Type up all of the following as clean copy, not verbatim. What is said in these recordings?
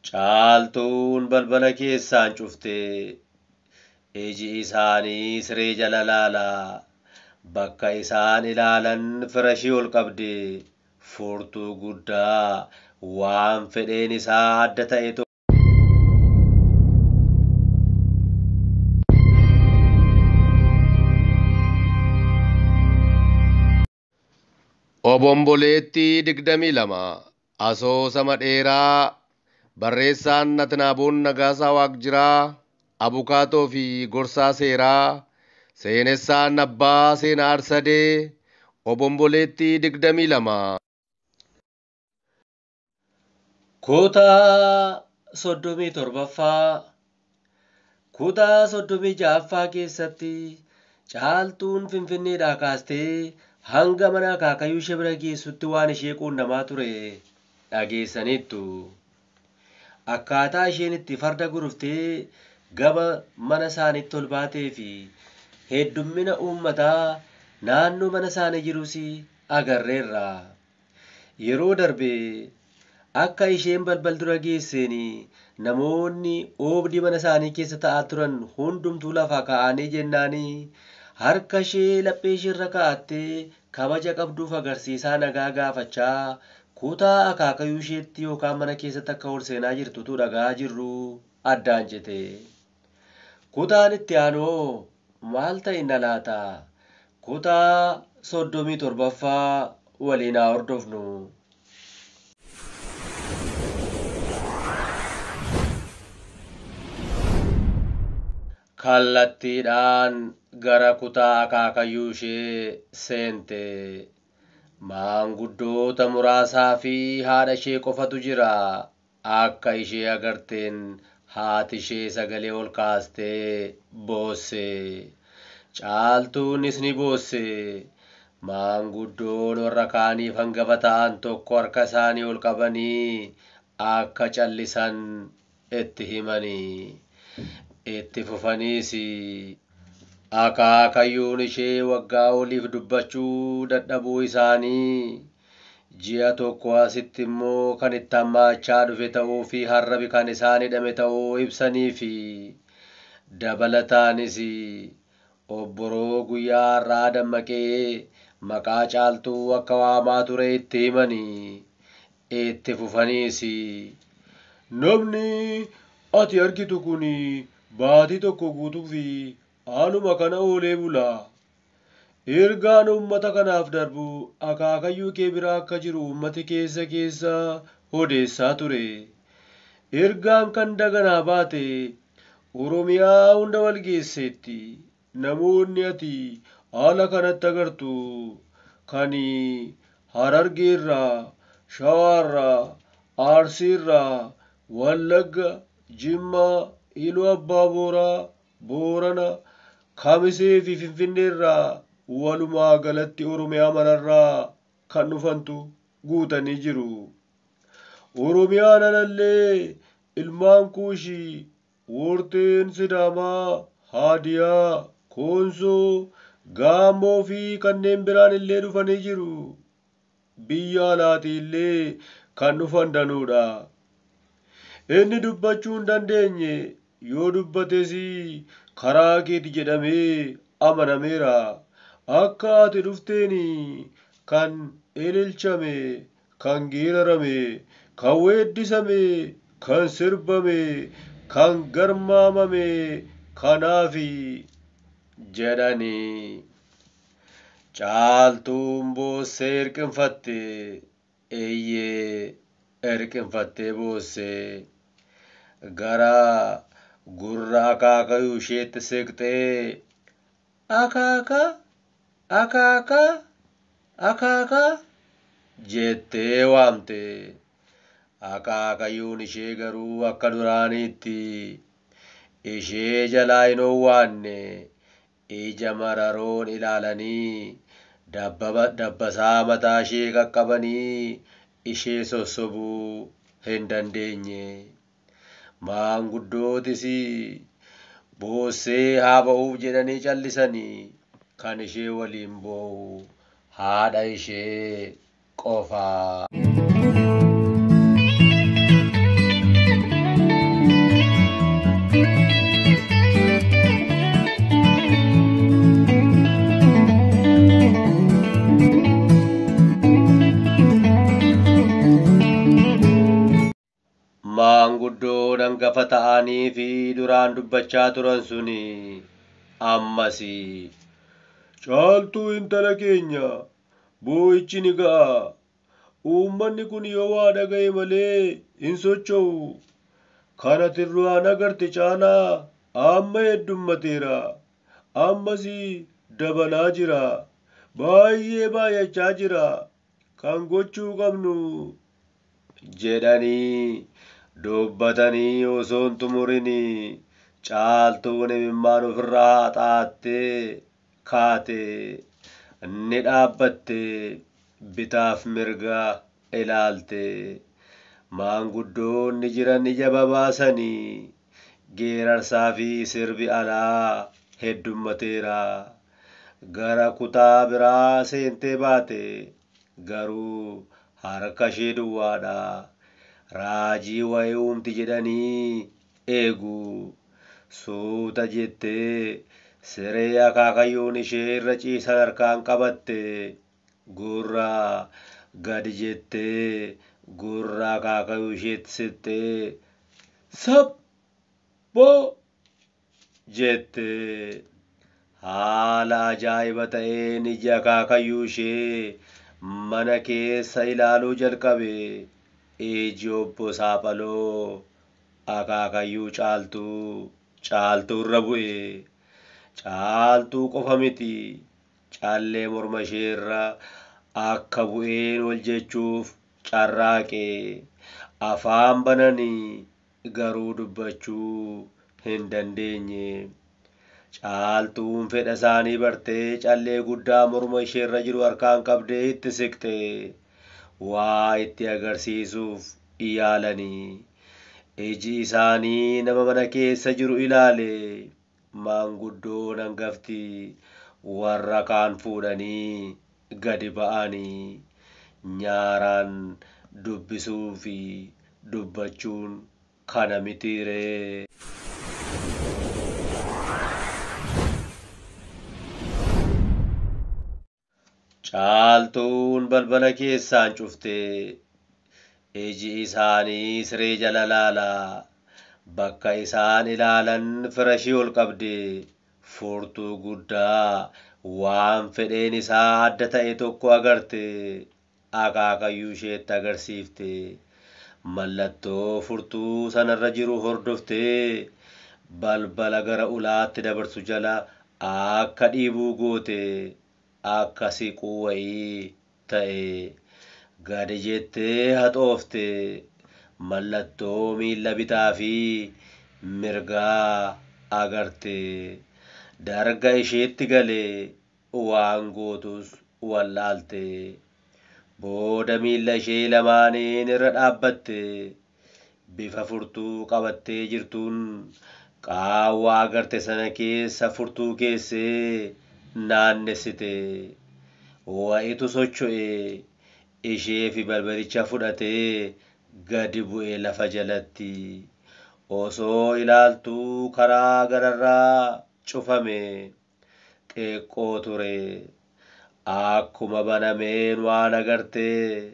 Caaltuun balbala keessaan cuftee iji isaanii siree jala laalaa bakka isaan ilaalan firashii ol qabdee furtuu guddaa waan fedheen isaa adda ta'e tokko. Obomboleettii 22 asoosama dheeraa barreessaan Natnaaboon Nagaasaa Waaqjiraa abukaatoo fi gorsaa seeraa seenessaan abbaa seenaa Arsadee obomboleettii 22. Kutaa 37ffaa kutaa 36ffaa keessatti caaltuun Finfinneedhaa kaastee hanga mana akaakayyuu ishee bira geessutti waan ishee quunnamaa ture dhageessaniittu. Akkaataa isheen itti farda guruftee gama mana isaaniitti ol baatee fi heddummina uummataa naannoo mana isaanii jirus agarreerra. Yeroo darbe akka isheen balbal dura geesseen namoonni oobdii mana isaanii keessa ta'aa turan hundumtuu lafaa ka'anii jennaanii harka ishee laphee ishee irra kaa'attee kabaja qabduuf agarsiisaa nagaa gaafachaa kutaa akaakayyuu isheetti yookaan mana keessatti akka ol seenaa jirtutu dhagaa jirru addaan jette. Kutaan itti aanoo maal ta'e na laata? Kutaa 37ffaa waliin haa hordofnu. Kallattiidhaan gara kutaa akaakayyuu ishee seente. Maanguddoota muraasaa fi haadha ishee qofatu jira. Akka ishee agarteen haati ishee sagalee ol kaastee boosse. Caaltuunis ni boosse. Maanguddoon warra kaaniif hangafa ta'an tokko harka isaanii ol qabanii akka callisan itti himanii. Itti fufaniis akaakayyuun ishee waggaa oliif dubbachuu dadhabuu isaanii ji'a tokko asitti immoo kan itti hammaachaa dhufe ta'uu fi harrabi kan isaan hidhame ta'uu ibsanii fi dabalataanis obboroo guyyaa har'aa dammaqee maqaa caaltuu akka waamaa ture itti himanii. Itti fufaniis namni ati argitu kun baatii tokko guutuu fi haaluma kana oolee bulaa. Ergaan uummata kanaaf darbu akaakayyuu kee biraa akka jiru uummati keessa odeessaa ture. Ergaan kan daganaa baate Oromiyaa hunda wal geesseetti. Namoonni ati haala kanatti agartu kan Harargeerraa, Shawaarraa, Arsiirraa, Wallagga, Jimmaa, Iluu Abbaa Booraa, Boorana, Kamisee fi Finfinneerraa walumaa galatti Oromiyaa mararraa kan dhufantu guutanii jiru. Oromiyaan alallee ilmaan Kuushii, Woorteen Sidaamaa, Haadiyaa, Koonsoo, Gaamoo fi kanneen biraan illee dhufanii jiru. Biyya alaatii illee kan dhufan danuudha. Inni dubbachuu hin dandeenye yoo dubbates karaa keeti jedhamee amanameera. Akka ati dhufteen kan ililchame, kan geerarame, kan weeddisame, kan sirbame, kan garmaamame kanaaf jedhanii. Caaltuun boossee hirqinfatte. Eeyyee hirqinfattee boossee. Gara gurra akaakayyuu isheetti siqxee akaakaa jettee waamte. Akaakayyuun ishee garuu akka duraaniitti ishee jalaa hin owwaanne. Ija mararoon ilaalanii dabbasaa mataa ishee qaqqabanii ishee sossobuu hin dandeenye. Maanguddootis boossee haa ba'uuf jedhanii callisanii. Kan ishee waliin boo'u haadha ishee qofaa. maanguddoon hangafa ta'anii fi duraan dubbachaa turan suni ammasi caaltuu intala keenya boo'ichi ni ga'a. Uummanni kun yoo waa dhaga'e malee hin socho'u. Kana tirruwaan agarte caalaa amma heddummateera. Ammas dabalaa jira. Baay'ee baay'achaa jira. Kan gochuu qabnu jedhanii dubbatanii osoo hin xumurin caaltuun imimmaan ofirraa haxaattee kaate ni dhaabbatte bitaaf mirgaa ilaalte. Maanguddoonni jiran ija babaasanii geerarsaa fi sirbi alaa heddummateera. Gara kutaa biraa seentee baate garuu harka ishee duwwaadha. Raajii wayii uumti jedhanii eegu. Suuta jettee siree akaakayyuun ishee irra ciisan harkaan qabatte. Gurra gadi jettee gurra akaakayyuu isheetti sittee sabboo jettee. Haala ajaa'iba ta'een iji akaakayyuu ishee mana keessa ilaaluu jalqabe. Iji obbo Saaphaloo akaakayyuu caaltuu irra bu'e. Caaltuu qofa miti callee morma ishee irra akka bu'een ol jechuuf carraaqe. Afaan bananii garuu dubbachuu hin dandeenye. Caaltuun fedha isaanii bartee callee guddaa morma ishee irra jiru harkaan qabdee itti siqte. Waa itti agarsiisuuf yaalanii. Iji isaanii nama mana keessa jiru ilaale. Maanguddoon hangafti warra kaan fuudhanii gadi ba'anii. Nyaaraan dubbisuu fi dubbachuun kana mitiiree. Caaltuun balbala keessaan cuftee iji isaanii siree jala laalaa. Bakka isaan ilaalan firashii ol qabdee furtuu guddaa waan fedheen isaa adda ta'e tokko agarte. Akaakayyuu isheetti agarsiifte. Mallattoo furtuu sanarra jiru hordoftee balbala gara ulaatti dabarsu jala akka dhiibuu goote. Akka siquu wayii ta'e gadi jettee haxoofte. Mallattoo miilla bitaa fi mirgaa agarte. Darga isheetti galee waan gootus wallaalte. Booda miilla ishee lamaaniin irra dhaabbatte. Bifa furtuu qabattee jirtuun qaawwaa agarte sana keessa furtuu keessee naannessite. Wayitu socho'e. Ishee fi balbalicha fudhatee gadi bu'e lafa jalatti. Osoo ilaaltuu karaa gararraa cufame xiqqoo ture. Akkuma banameen waan agartee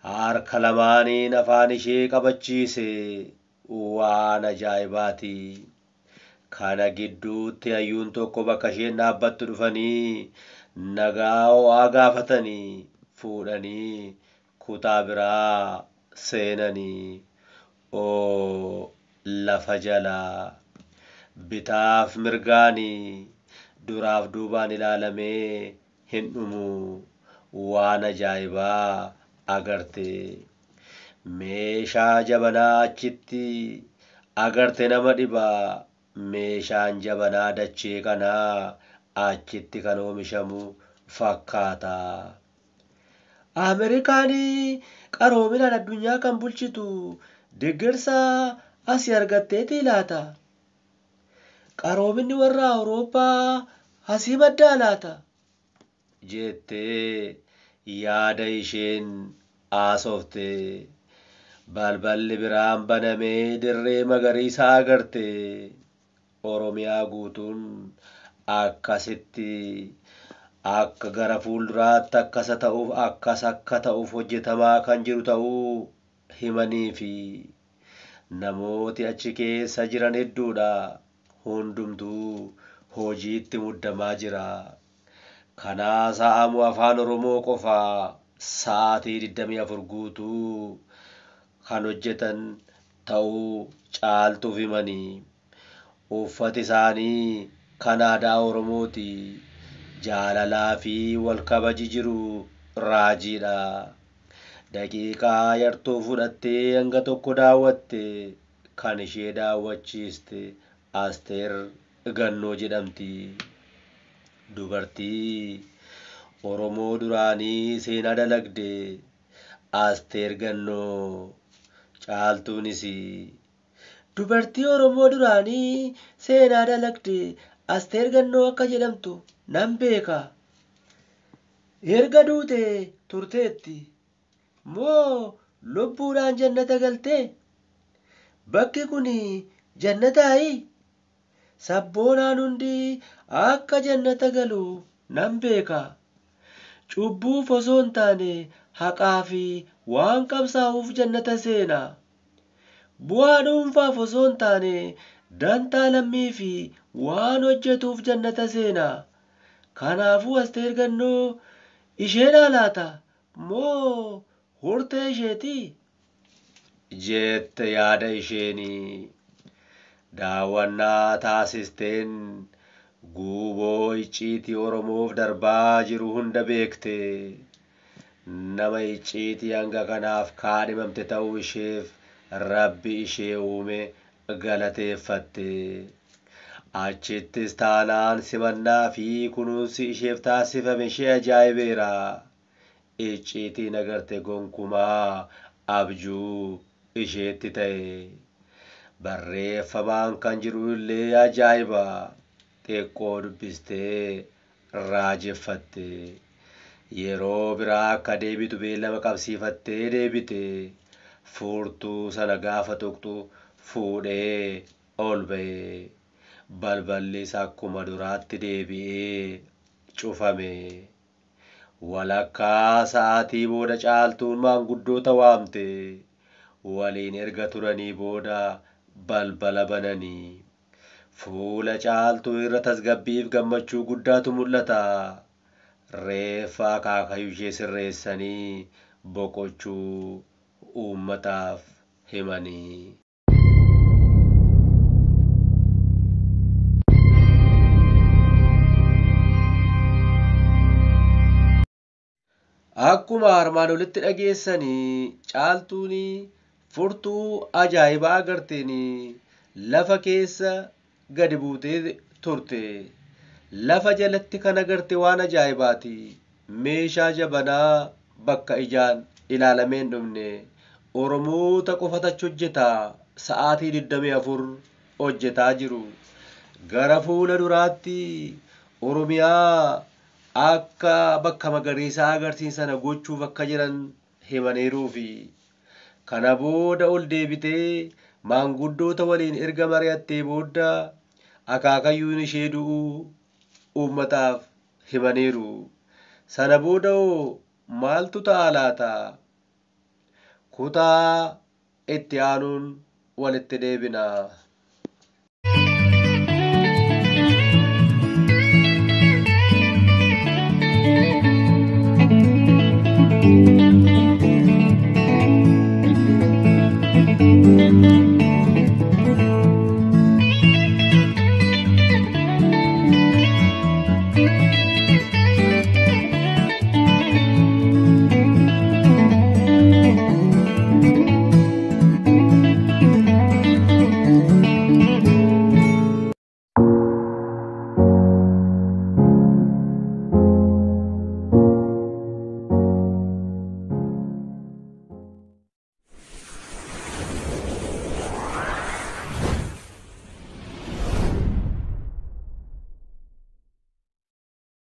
harka lamaaniin afaan ishee qabachiise. Waan ajaa'ibaati. Kana gidduutti hayyuun tokko bakka isheen dhaabbattu dhufanii nagaa ho'aa gaafatanii fuudhanii kutaa biraa seenanii. Lafa jalaa bitaaf mirgaanii duraaf duubaan ilaalamee hin dhumu. Waan ajaa'ibaa agarte. Meeshaa jabanaa achitti agarte nama dhibaa. Meeshaan jabanaa dachee kanaa achitti kan oomishamu fakkaata. Ameerikaanii qaroominaan addunyaa kan bulchitu deeggarsa asii argatteeti laata? Qaroominni warra Awurooppaa asii maddaa laata? Jettee yaada isheen haasofte. Balballi biraan banamee dirree magariisaa agarte. Oromiyaa guutuun akkasitti akka gara fuulduraatti akkas akka ta'uuf hojjetamaa kan jiru ta'uu himanii fi namooti achi keessa jiran hedduudha. Hundumtuu hojiitti muddamaa jira. Kanaa sa'amu afaan Oromoo qofaa sa'aatii 24 guutuu kan hojjetan ta'uu caaltuuf himanii. Uffati isaanii kan aadaa Oromooti. Jaalalaa fi wal kabaji jiru raajiidha. Daqiiqaa yartuu fudhattee hanga tokko daawwatte kan ishee daawwachiiste Asteer Gannoo jedhamti. Dubartii Oromoo duraanii seenaa dalagde Asteer Gannoo. Caaltuunis dubartii Oromoo duraanii seenaa dalagde Asteer Gannoo akka jedhamtu nan beeka. Erga duute turteetti moo lubbuudhaan jannata galtee? Bakki kun jannataayi? Sabboonaan hundi akka jannata galu nan beeka. Cubbuuf osoo hin taane haqaa fi waan qabsaa'uuf jannata seena. Bu'aa dhuunfaaf osoo hin taane dantaa lammii fi waan hojjetuuf jannata seena. Kanaafuu Asteer Gannoo isheen laata moo hortee isheeti? Jette yaada isheenii. Daawwannaa taasisteen guuboo icciitii Oromoof darbaa jiru hunda beekte. Nama icciitii hanga kanaaf kaadhimamte ta'uu isheef Rabbi ishee uume galateeffatte. Achittis taanaan simannaa fi kunuunsi isheef taasifame ishee ajaa'ibeera. Icciitiin agarte gonkumaa abjuu isheetti ta'e. Barreeffamaan kan jiru illee ajaa'iba. Xiqqoo dubbistee raajeffatte. Yeroo biraa akka deebitu beellama qabsiifattee deebite. Furtuu sana gaafa tuqxu fuudhee ol ba'e. Balballis akkuma duraatti deebi'ee cufame. Walakkaa sa'aatii booda caaltuun maanguddoota waamte. Waliin erga turanii booda balbala bananii. Fuula caaltuu irra tasgabbiif gammachuu guddaatu mul'ata. Reeffa akaakayyuu ishee sirreessanii boqochuu uummataaf himanii. Akkuma armaan olitti dhageessanii caaltuun furtuu ajaa'ibaa agarteen lafa keessa gadi buutee turte. Lafa jalatti kan agarte waan ajaa'ibaati. Meeshaa jabanaa bakka ijaan ilaalamee hin dhumne. Oromoota qofatu hojjeta. Sa'aatii 24 hojjetaa jiru. Gara fuula duraatti Oromiyaa akka bakka magariisaa agarsiisan gochuuf akka jiran himaniiruufi. Kana booda ol deebitee maanguddoota waliin erga mari'attee booda akaakayyuun ishee du'uu uummataaf himaniiru. Sana booda maaltu ta'a laata? Kutaa itti aanuun walitti deebina.